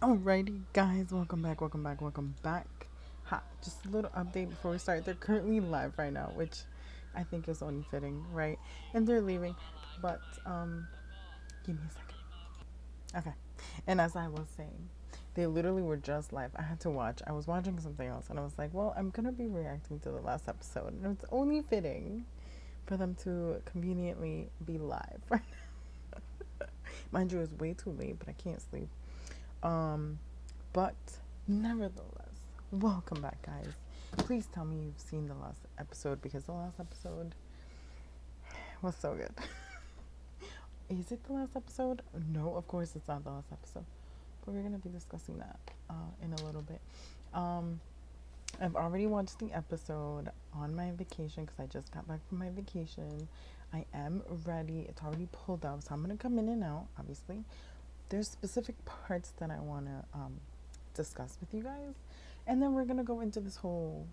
Alrighty, guys, welcome back. Ha, just a little update before we start. They're currently live right now, which I think is only fitting, right? And they're leaving, but give me a second. Okay, and as I was saying, they literally were just live. I had to watch. I was watching something else, and I was like, well, I'm gonna be reacting to the last episode, and it's only fitting for them to conveniently be live. Mind you, it's way too late, but I can't sleep. Um, but nevertheless, welcome back, guys. Please tell me you've seen the last episode because the last episode was so good. Is it the last episode? No, of course it's not the last episode. But we're gonna be discussing that in a little bit. Um, I've already watched the episode on my vacation because I just got back from my vacation. I am ready. It's already pulled up, so I'm gonna come in and out. Obviously, there's specific parts that I wanna discuss with you guys, and then we're gonna go into this whole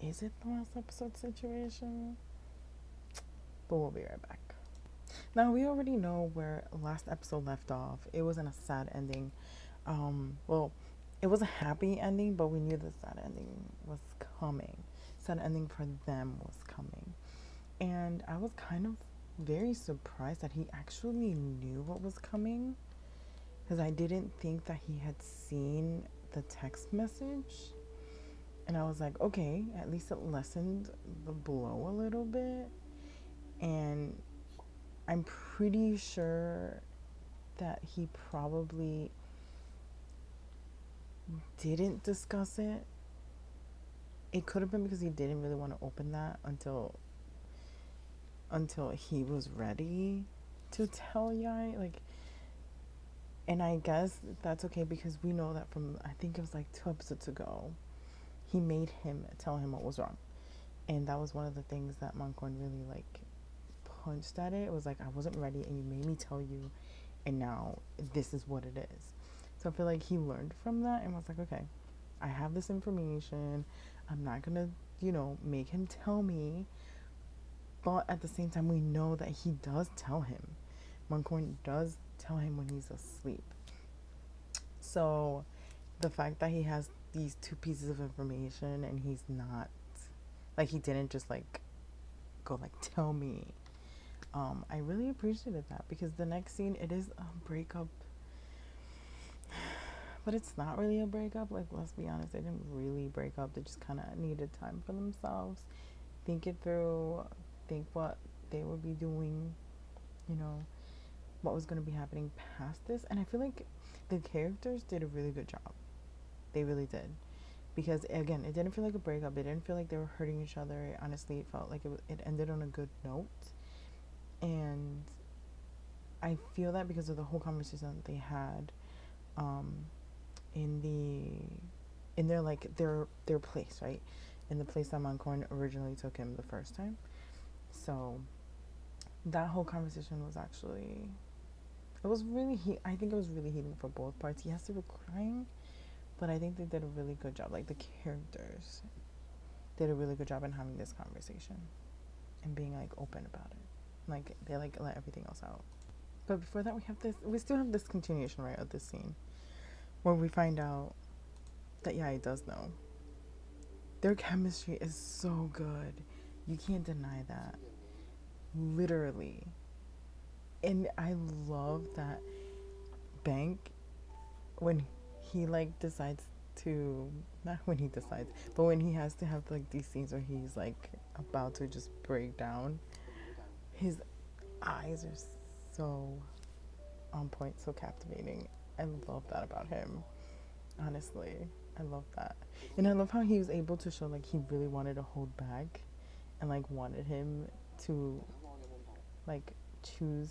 is it the last episode situation, but we'll be right back. Now we already know where last episode left off. It wasn't a sad ending. Well, it was a happy ending, but we knew the sad ending was coming. Sad ending for them was coming, and I was kind of very surprised that he actually knew what was coming, because I didn't think that he had seen the text message. And I was like, okay, at least it lessened the blow a little bit. And I'm pretty sure that he probably didn't discuss it. It could have been because he didn't really want to open that until he was ready to tell Yai. Like, and I guess that's okay because we know that from, I think it was like 2 episodes ago, he made him tell him what was wrong. And that was one of the things that Mankorn really like punched at it. It was like, I wasn't ready and you made me tell you, and now this is what it is. So I feel like he learned from that and was like, okay, I have this information. I'm not gonna, make him tell me. But at the same time, we know that he does tell him. Mankorn does tell him when he's asleep. So the fact that he has these two pieces of information and he's not, like, he didn't just like go like, tell me. I really appreciated that because the next scene, it is a breakup, but it's not really a breakup. Like, let's be honest, they didn't really break up. They just kind of needed time for themselves, think it through, think what they would be doing, you know, what was going to be happening past this. And I feel like the characters did a really good job. They really did. Because again, it didn't feel like a breakup. It didn't feel like they were hurting each other. Honestly, it felt like it ended on a good note. And I feel that because of the whole conversation that they had, in their like their place, right? In the place that Mankorn originally took him the first time. So that whole conversation was actually, it was really I think it was really healing for both parts. Yes, they were crying, but I think they did a really good job. Like, the characters did a really good job in having this conversation and being like open about it. Like, they like let everything else out. But before that, we still have this continuation, right, of this scene where we find out that Yai does know. Their chemistry is so good. You can't deny that. Literally. And I love that Bank, when he like decides to, not when he decides, but when he has to have like these scenes where he's like about to just break down, his eyes are so on point, so captivating. I love that about him. Honestly, I love that. And I love how he was able to show like he really wanted to hold back and like wanted him to like choose.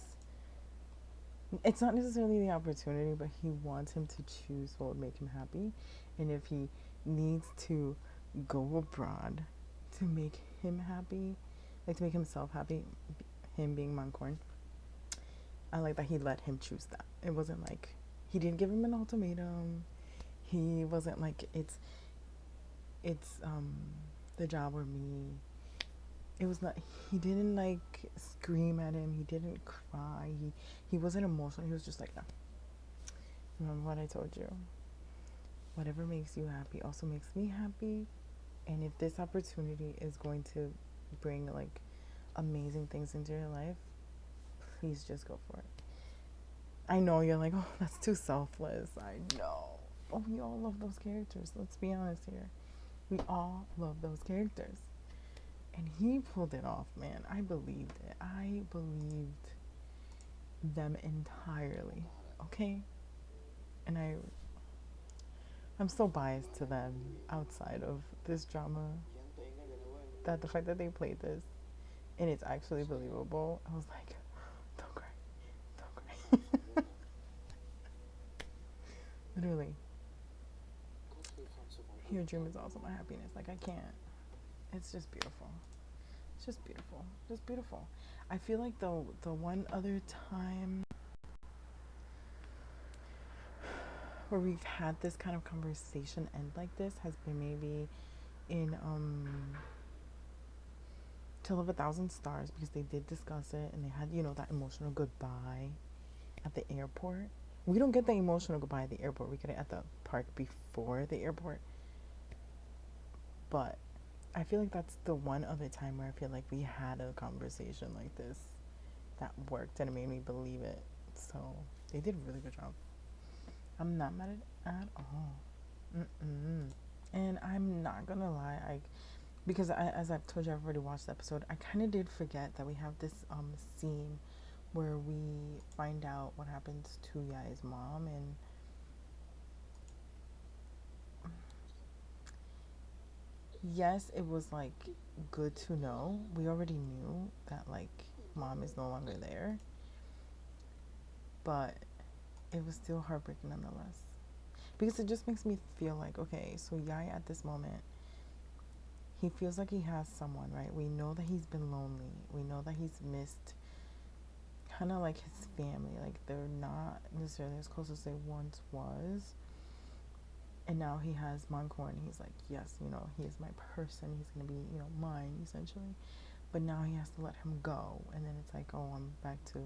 It's not necessarily the opportunity, but he wants him to choose what would make him happy. And if he needs to go abroad to make him happy, like to make himself happy, him being Mankorn, I like that he let him choose that. It wasn't like, he didn't give him an ultimatum. He wasn't like, it's the job or me. It was not, he didn't like scream at him. He didn't cry. He wasn't emotional. He was just like, no. Remember what I told you? Whatever makes you happy also makes me happy. And if this opportunity is going to bring like amazing things into your life, please just go for it. I know you're like, oh, that's too selfless. I know. But we all love those characters. Let's be honest here. We all love those characters. And he pulled it off, man. I believed it. I believed them entirely. Okay? And I'm so biased to them outside of this drama, that the fact that they played this and it's actually believable, I was like, don't cry. Don't cry. Literally. Your dream is also my happiness. Like, I can't. It's just beautiful. It's just beautiful. Just beautiful. I feel like the one other time where we've had this kind of conversation end like this has been maybe in Tale of a Thousand Stars, because they did discuss it and they had, that emotional goodbye at the airport. We don't get the emotional goodbye at the airport. We get it at the park before the airport. But I feel like that's the one other time where I feel like we had a conversation like this that worked and it made me believe it. So they did a really good job. I'm not mad at all. Mm-mm. And I'm not gonna lie, because as I've told you, I've already watched the episode. I kind of did forget that we have this scene where we find out what happens to Yai's mom, and yes, it was like good to know. We already knew that like mom is no longer there, but it was still heartbreaking nonetheless. Because it just makes me feel like, okay, so Yai at this moment, he feels like he has someone, right? We know that he's been lonely. We know that he's missed kind of like his family. Like, they're not necessarily as close as they once was. And now he has Moncor, and he's like, yes, he is my person. He's going to be, mine, essentially. But now he has to let him go. And then it's like, oh, I'm back to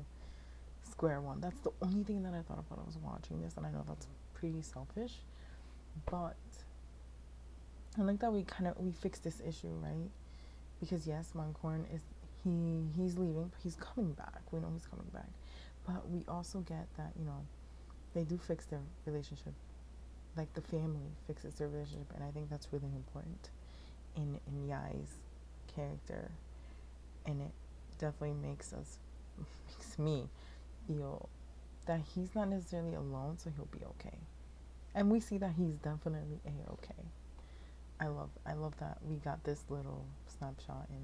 square one. That's the only thing that I thought about. I was watching this, and I know that's pretty selfish. But I like that we fixed this issue, right? Because yes, Moncorn he's leaving, but he's coming back. We know he's coming back. But we also get that, they do fix their relationship. Like, the family fixes their relationship, and I think that's really important in Yai's character. And it definitely makes me feel that he's not necessarily alone, so he'll be okay. And we see that he's definitely okay. I love that we got this little snapshot in,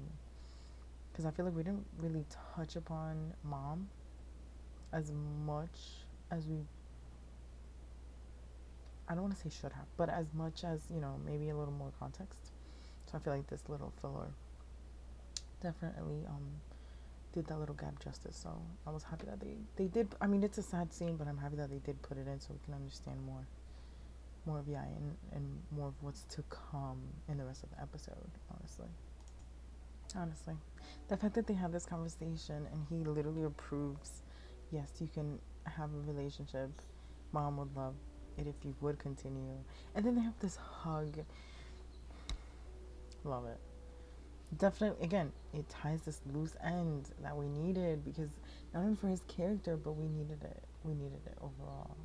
because I feel like we didn't really touch upon mom as much as we, I don't want to say should have, but as much as, maybe a little more context. So I feel like this little filler definitely did that little gap justice. So I was happy that they did. I mean, it's a sad scene, but I'm happy that they did put it in so we can understand more of Yai, and more of what's to come in the rest of the episode, honestly. The fact that they have this conversation and he literally approves, yes, you can have a relationship. Mom would love it if you would continue. And then they have this hug. Love it. Definitely, again, it ties this loose end that we needed, because not only for his character, but we needed it. We needed it overall.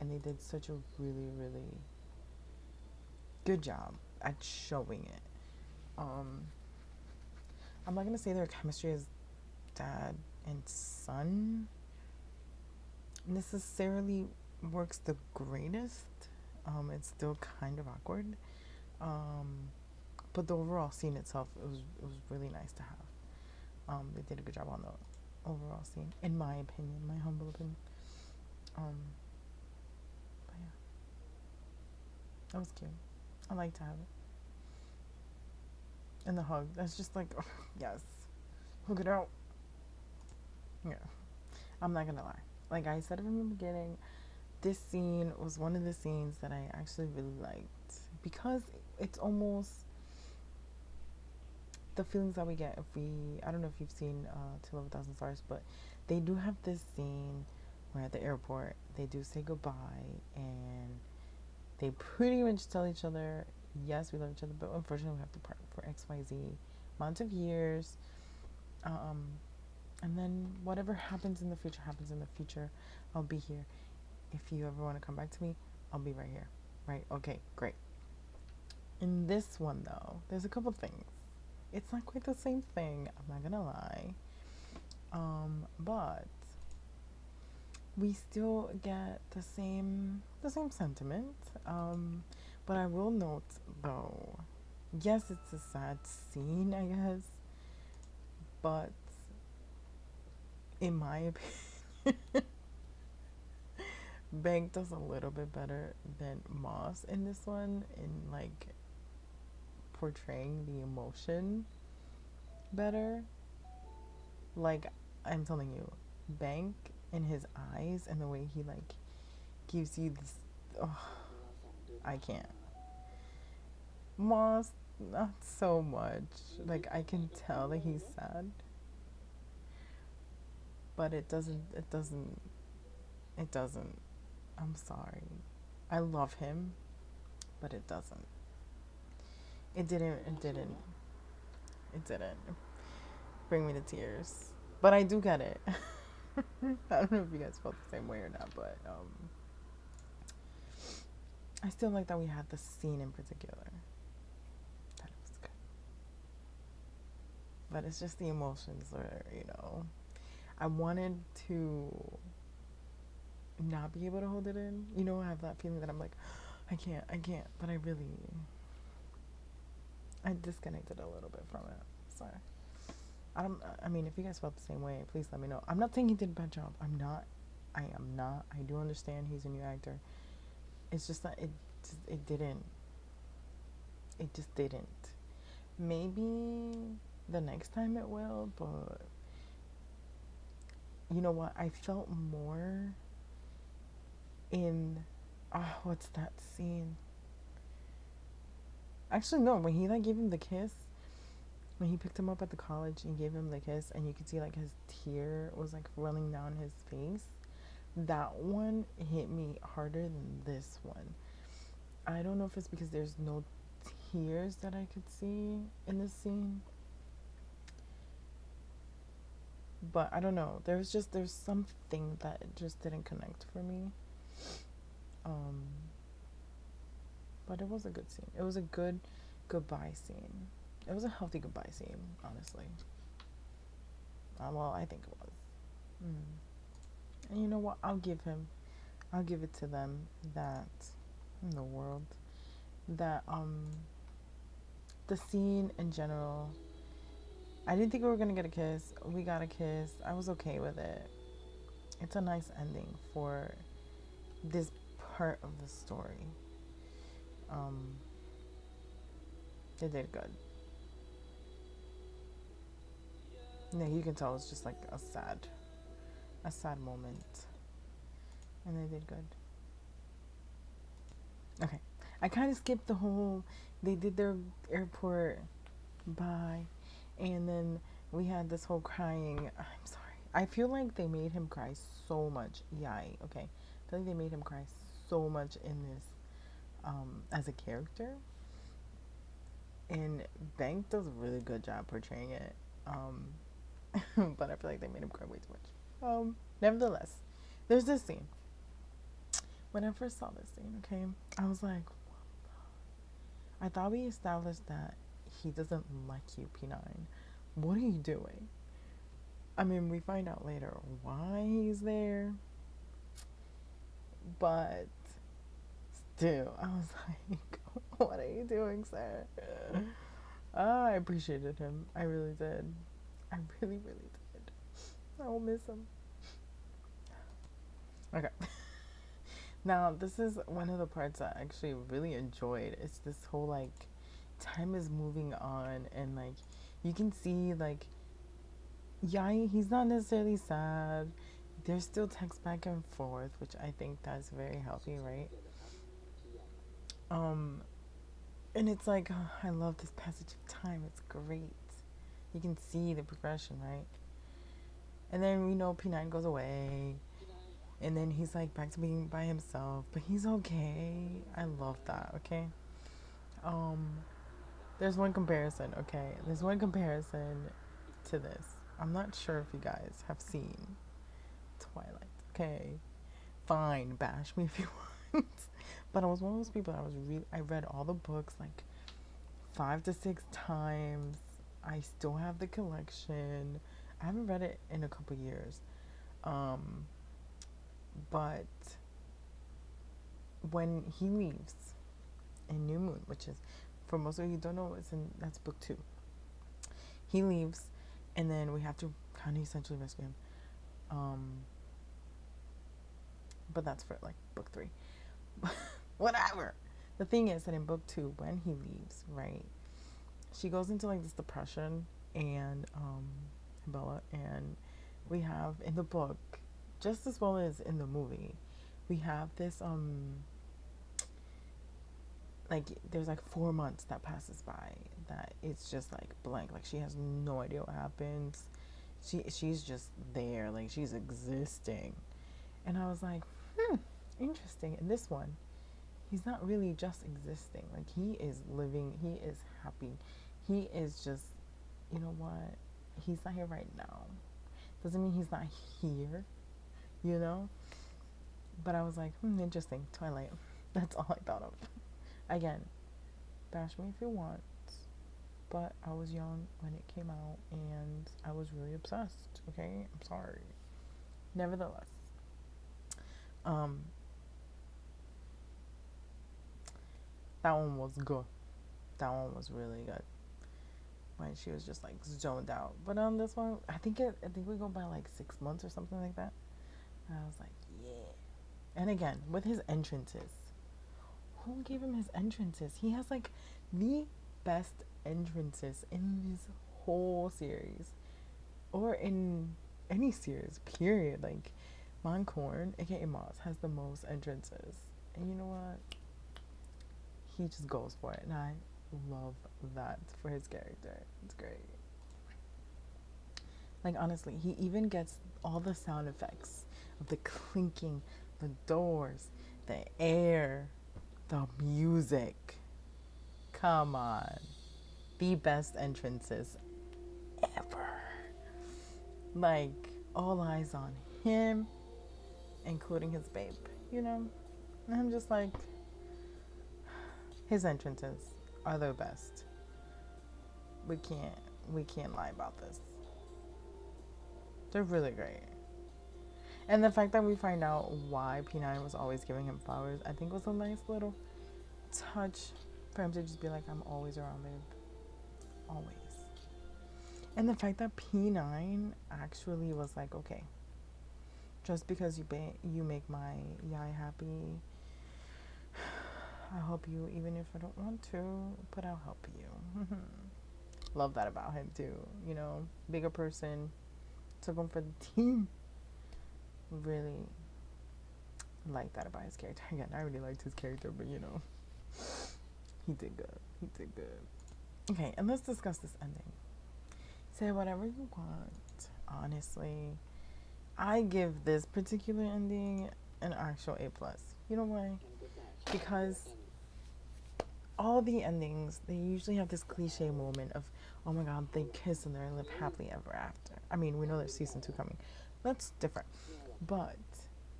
And they did such a really, really good job at showing it. I'm not gonna say their chemistry as dad and son necessarily works the greatest. It's still kind of awkward. But the overall scene itself, it was really nice to have. They did a good job on the overall scene, in my opinion, my humble opinion. But yeah, that was cute. I like to have it. And the hug, that's just like, oh, yes, hug it out. Yeah, I'm not gonna lie. Like I said from the beginning, this scene was one of the scenes that I actually really liked, because it's almost the feelings that we get if we, I don't know if you've seen Tale of a Thousand Stars, but they do have this scene we're at the airport. They do say goodbye, and they pretty much tell each other, yes, we love each other, but unfortunately we have to part for XYZ amount of years. Um, and then whatever happens in the future happens in the future. I'll be here. If you ever want to come back to me, I'll be right here. Right? Okay, great. In this one, though, there's a couple things. It's not quite the same thing, I'm not gonna lie. But we still get the same sentiment. But I will note though, yes, it's a sad scene, I guess, but in my opinion, Bank does a little bit better than Moss in this one in like portraying the emotion better. Like, I'm telling you, Bank in his eyes and the way he like gives you this, oh, I can't. Moss, not so much. Like, I can tell that he's sad, but it doesn't. I'm sorry. I love him, but it doesn't. It didn't bring me to tears. But I do get it. I don't know if you guys felt the same way or not, but I still like that we had the scene in particular. That it was good. But it's just the emotions where, I wanted to not be able to hold it in. I have that feeling that I'm like, I can't. But I disconnected a little bit from it. Sorry. I mean, if you guys felt the same way, please let me know. I'm not saying he did a bad job. I am not. I do understand he's a new actor. It's just that it didn't. It just didn't. Maybe the next time it will, but you know what? I felt more in, what's that scene? Actually, no. When he like gave him the kiss, when he picked him up at the college and gave him the kiss, and you could see like his tear was like running down his face. That one hit me harder than this one. I don't know if it's because there's no tears that I could see in this scene, but I don't know. There's something that just didn't connect for me. Um, but it was a good scene. It was a good goodbye scene. It was a healthy goodbye scene, honestly. Well, I think it was. And you know what? I'll give it to them that in the world that the scene in general. I didn't think we were gonna get a kiss. We got a kiss. I was okay with it. It's a nice ending for this part of the story. They did good. Yeah, you can tell it's just like a sad moment, and they did good. Okay, I kind of skipped the whole. They did their airport bye, and then we had this whole crying. I'm sorry. I feel like they made him cry so much. Yay. Okay, I feel like they made him cry so much in this, as a character. And Bank does a really good job portraying it. But I feel like they made him cry way too much. Nevertheless, there's this scene. When I first saw this scene, okay, I was like, I thought we established that he doesn't like you, P9. What are you doing? I mean, we find out later why he's there, but still, I was like, what are you doing, sir? I appreciated him. I really did. I really, really did. I will miss him. Okay. Now, this is one of the parts I actually really enjoyed. It's this whole, like, time is moving on, and, like, you can see, like, yeah, he's not necessarily sad. There's still text back and forth, which I think that's very healthy, right? And it's like, oh, I love this passage of time. It's great. You can see the progression, right? And then we know P9 goes away. And then he's like back to being by himself, but he's okay. I love that, okay? Um, there's one comparison, okay? There's one comparison to this. I'm not sure if you guys have seen Twilight, okay? Fine, bash me if you want. But I was one of those people that I read all the books like 5 to 6 times. I still have the collection. I haven't read it in a couple years. Um, but when he leaves in New Moon, which is, for most of you who don't know, that's book 2. He leaves, and then we have to kind of essentially rescue him. But that's for like book 3. Whatever. The thing is that in book 2, when he leaves, right, she goes into like this depression, and Bella, and we have in the book, just as well as in the movie, we have this like there's like 4 months that passes by that it's just like blank, like she has no idea what happens. She's just there, like she's existing. And I was like, interesting. In this one, he's not really just existing, like he is living, he is happy, he is just, you know what, he's not here right now, doesn't mean he's not here, you know. But I was like, interesting. Twilight. That's all I thought of. Again, bash me if you want, but I was young when it came out and I was really obsessed, okay? I'm sorry. Nevertheless, that one was good. That one was really good. When she was just like zoned out. But on this one, I think we go by like 6 months or something like that. And I was like, yeah. And again, with his entrances, who gave him his entrances? He has like the best entrances in this whole series, or in any series, period. Like, Moncorn, aka Moss, has the most entrances. And you know what? He just goes for it. And I love that for his character. It's great. Like, honestly, he even gets all the sound effects of the clinking, the doors, the air, the music. Come on. The best entrances ever. Like, all eyes on him, including his babe, you know? And I'm just like, his entrances are the best. We can't lie about this. They're really great. And the fact that we find out why P9 was always giving him flowers, I think was a nice little touch for him to just be like, I'm always around, babe. Always. And the fact that P9 actually was like, okay, just because you make my Yai happy, I'll help you even if I don't want to, but I'll help you. Love that about him too. You know, bigger person, took him for the team. Really like that about his character. Again, I really liked his character, but you know, he did good. He did good. Okay, and let's discuss this ending. Say whatever you want. Honestly, I give this particular ending an actual A+. You know why? Because all the endings, they usually have this cliche moment of, oh my god, they kiss and they live happily ever after. I mean, we know there's season 2 coming. That's different. But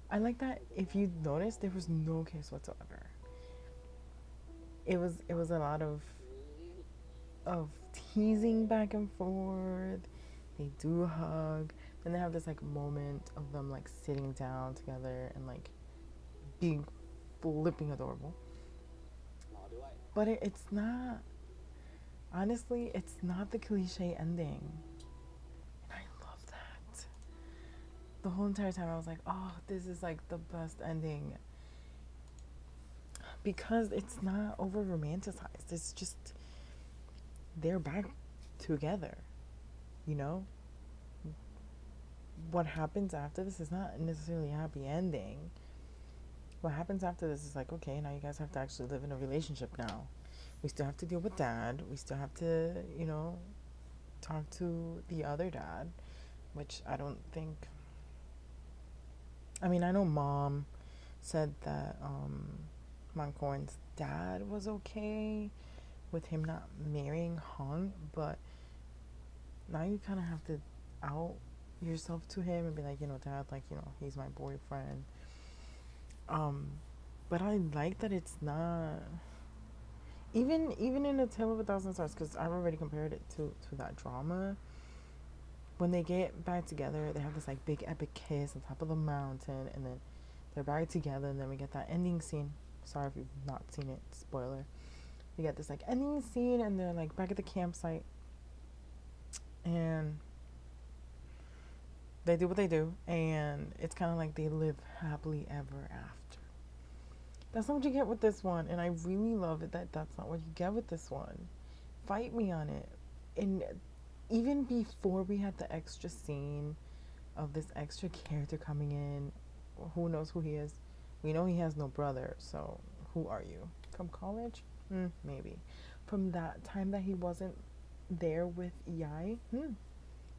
I like that, if you notice, there was no kiss whatsoever. It was a lot of teasing back and forth. They do hug. Then they have this like moment of them like sitting down together and like being flipping adorable. But it's not, honestly, it's not the cliche ending. And I love that. The whole entire time I was like, oh, this is like the best ending. Because it's not over romanticized. It's just, they're back together. You know? What happens after this is not necessarily a happy ending. What happens after this is like, okay, now you guys have to actually live in a relationship now. We still have to deal with dad. We still have to, you know, talk to the other dad, which I don't think I mean, I know Mom said that Mankorn's dad was okay with him not marrying Hong, but now you kind of have to out yourself to him and be like, Dad, like, he's my boyfriend. Um, but I like that it's not even in A Tale of a Thousand Stars, because I've already compared it to that drama. When they get back together, they have this like big epic kiss on top of the mountain, and then they're back together, and then we get that ending scene. Sorry if you've not seen it, spoiler. We get this like ending scene, and they're like back at the campsite, and they do what they do, and it's kind of like they live happily ever after. That's not what you get with this one, and I really love it that that's not what you get with this one. Fight me on it. And even before we had the extra scene of this extra character coming in, who knows who he is? We know he has no brother, so who are you? From college? Maybe. From that time that he wasn't there with Yai?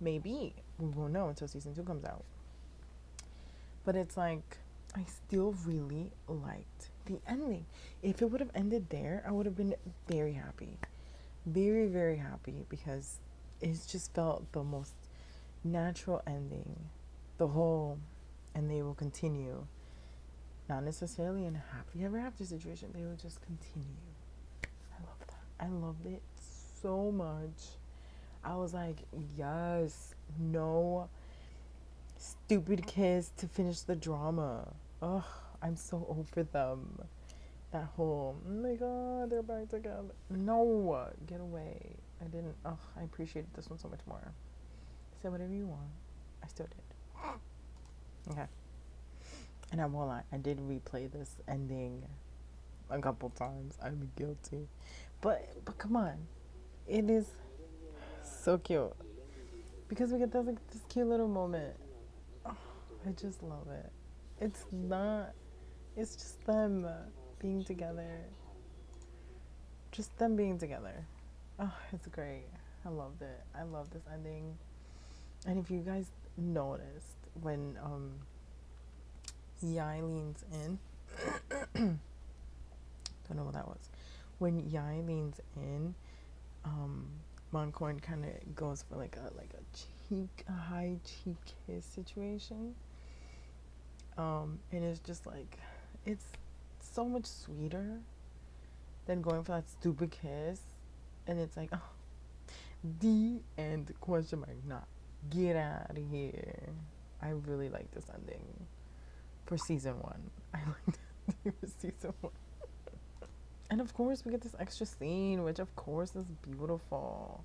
Maybe. We won't know until season 2 comes out. But it's like, I still really liked the ending. If it would have ended there, I would have been very happy. Very, very happy, because it's just felt the most natural ending. The whole, and they will continue. Not necessarily in a happily ever after situation. They will just continue. I love that. I loved it so much. I was like, yes, no stupid kiss to finish the drama. Ugh, I'm so over them. That whole, oh my god, they're back together. No, get away. I appreciated this one so much more. Say whatever you want. I still did. Okay. And I won't lie, I did replay this ending a couple times. I'm guilty. But come on. It is so cute. Because we get this cute little moment. Oh, I just love it. It's just them being together. Just them being together. Oh, it's great. I loved it. I love this ending. And if you guys noticed when Yai leans in, don't know what that was. When Yai leans in, Moncorn kind of goes for like a high cheek kiss situation. And it's just like, it's so much sweeter than going for that stupid kiss. And it's like, oh, the end, question mark, not get out of here. I really like this ending for season 1. I like it for season 1. And of course, we get this extra scene, which of course is beautiful.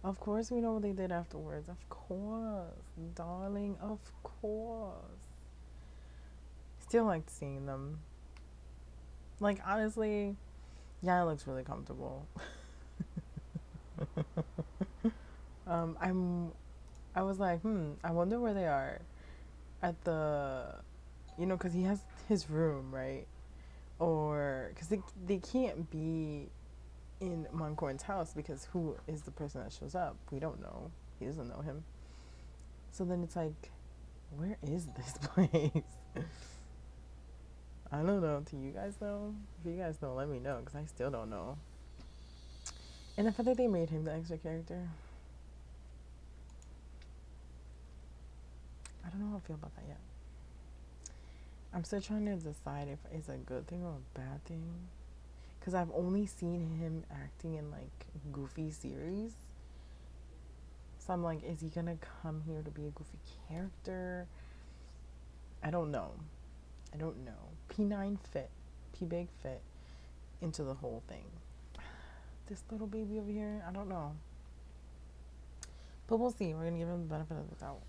Of course, we know what they did afterwards. Of course, darling, of course. Still liked seeing them. Like, honestly, yeah, it looks really comfortable. I was like, I wonder where they are at the, because he has his room, right? Or, because they can't be in Moncorn's house, because who is the person that shows up? We don't know. He doesn't know him. So then it's like, where is this place? I don't know. Do you guys know? If you guys know, let me know, because I still don't know. And the fact that they made him the extra character, I don't know how I feel about that yet. I'm still trying to decide if it's a good thing or a bad thing. Because I've only seen him acting in like goofy series. So I'm like, is he gonna come here to be a goofy character? I don't know. P9 fit. P big fit into the whole thing. This little baby over here, I don't know. But we'll see. We're gonna give him the benefit of the doubt.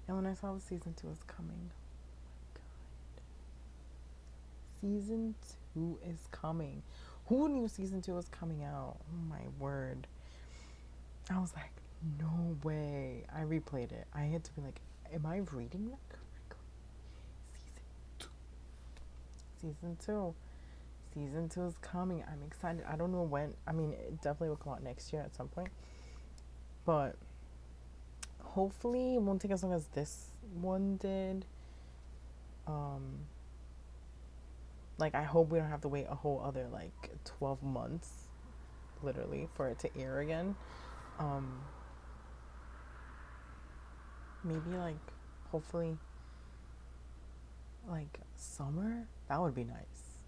And when I saw the season 2 is coming, oh my god. Season 2 is coming. Who knew season 2 was coming out? Oh my word. I was like, no way. I replayed it. I had to be like, am I reading that correctly? Season 2. Season 2 is coming. I'm excited. I don't know when. I mean, it definitely will come out next year at some point. But hopefully it won't take as long as this one did. Um, like, I hope we don't have to wait a whole other like 12 months, literally, for it to air again. Um, maybe like, hopefully, like summer. That would be nice.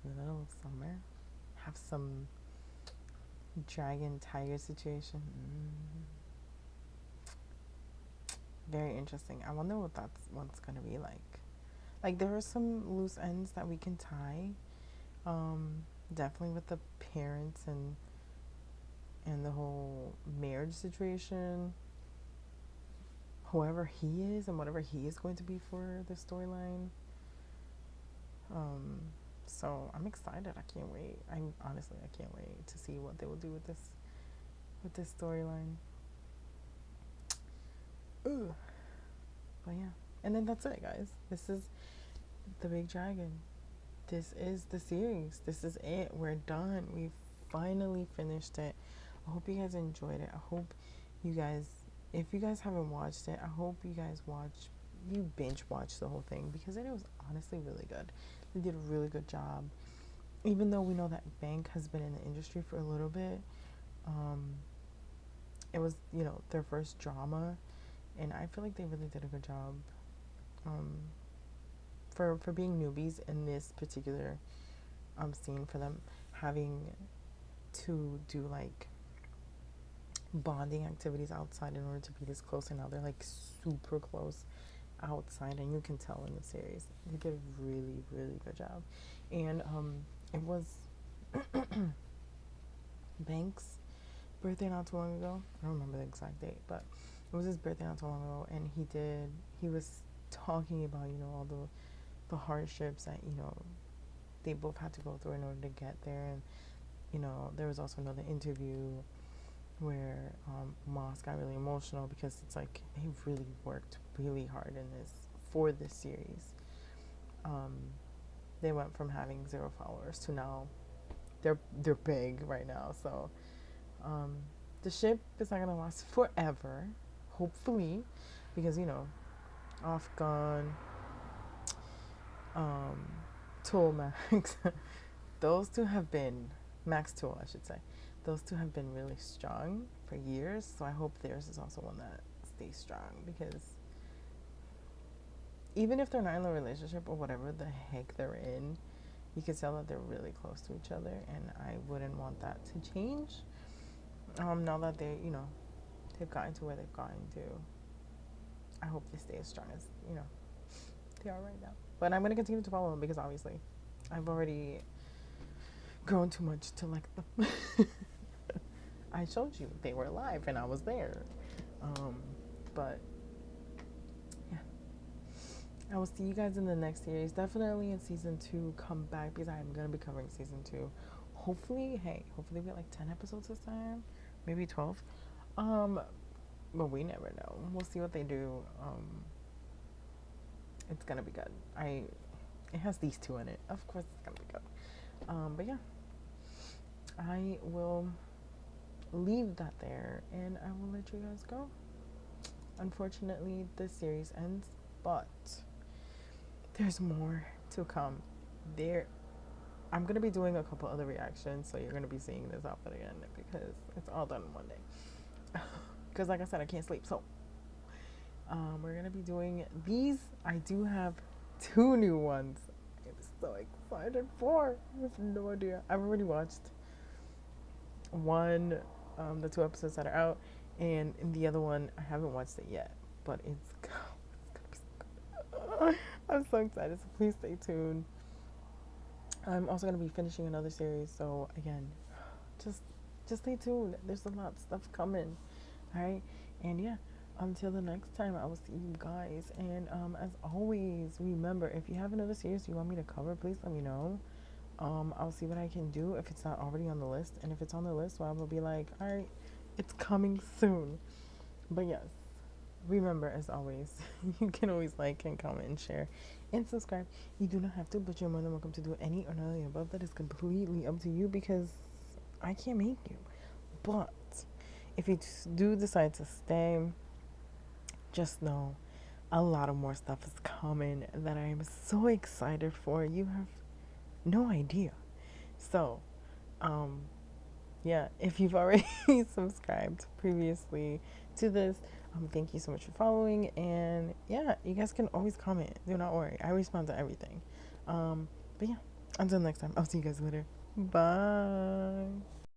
Middle of summer, have some dragon tiger situation. Very interesting. I wonder what's gonna be like. Like, there are some loose ends that we can tie. Definitely with the parents and the whole marriage situation. Whoever he is and whatever he is going to be for the storyline. Um, so I'm excited. I can't wait. I can't wait to see what they will do with this storyline. Ugh. But yeah, and then that's it, guys. This is the Big Dragon. This is the series. This is it. We're done. We finally finished it. I hope you guys enjoyed it. I hope you guys, if you guys haven't watched it, I hope you binge watch the whole thing, because it was honestly really good. They did a really good job. Even though we know that Bank has been in the industry for a little bit, it was, their first drama, and I feel like they really did a good job. For being newbies in this particular scene, for them having to do like bonding activities outside in order to be this close, and now they're like super close outside, and you can tell in the series they did a really, really good job. And it was Banks' birthday not too long ago. I don't remember the exact date, but it was his birthday not too long ago, and he was talking about all the hardships that they both had to go through in order to get there. And there was also another interview where Moss got really emotional, because it's like they really worked really hard for this series. They went from having 0 followers to now they're big right now. So the ship is not gonna last forever, hopefully, because Off Gun, Tool Max, those two have been Max Tool, I should say. Those two have been really strong for years, so I hope theirs is also one that stays strong, because even if they're not in a relationship or whatever the heck they're in, you can tell that they're really close to each other, and I wouldn't want that to change. Now that they've gotten to where they've gotten to, I hope they stay as strong as they are right now. But I'm gonna continue to follow them, because obviously I've already grown too much to like them. I showed you they were alive and I was there. But yeah, I will see you guys in the next series. Definitely in season 2, come back, because I'm gonna be covering season 2. Hopefully we get like 10 episodes this time, maybe 12. But we never know. We'll see what they do. It's gonna be good. It has these two in it. Of course, it's gonna be good. But yeah, I will leave that there, and I will let you guys go. Unfortunately, this series ends, but there's more to come. I'm gonna be doing a couple other reactions, so you're gonna be seeing this outfit again, because it's all done in one day. Because like I said, I can't sleep, so we're gonna be doing these. I do have 2 new ones. I'm so excited for. I have no idea. I've already watched one, the 2 episodes that are out, and in the other one I haven't watched it yet, but it's gonna be so good. I'm so excited, so please stay tuned. I'm also gonna be finishing another series, so again, just stay tuned. There's a lot of stuff coming. Alright? And yeah, until the next time, I will see you guys. And as always, remember, if you have another series you want me to cover, please let me know. I'll see what I can do if it's not already on the list. And if it's on the list, well, I will be like, alright, it's coming soon. But yes, remember, as always, you can always like and comment and share and subscribe. You do not have to, but you're more than welcome to do any or none of the above. That is completely up to you, because I can't make you. But if you do decide to stay, just know a lot of more stuff is coming that I am so excited for. You have no idea. So, um, yeah, if you've already subscribed previously to this, thank you so much for following. And yeah, you guys can always comment. Do not worry. I respond to everything. But yeah, until next time, I'll see you guys later. Bye.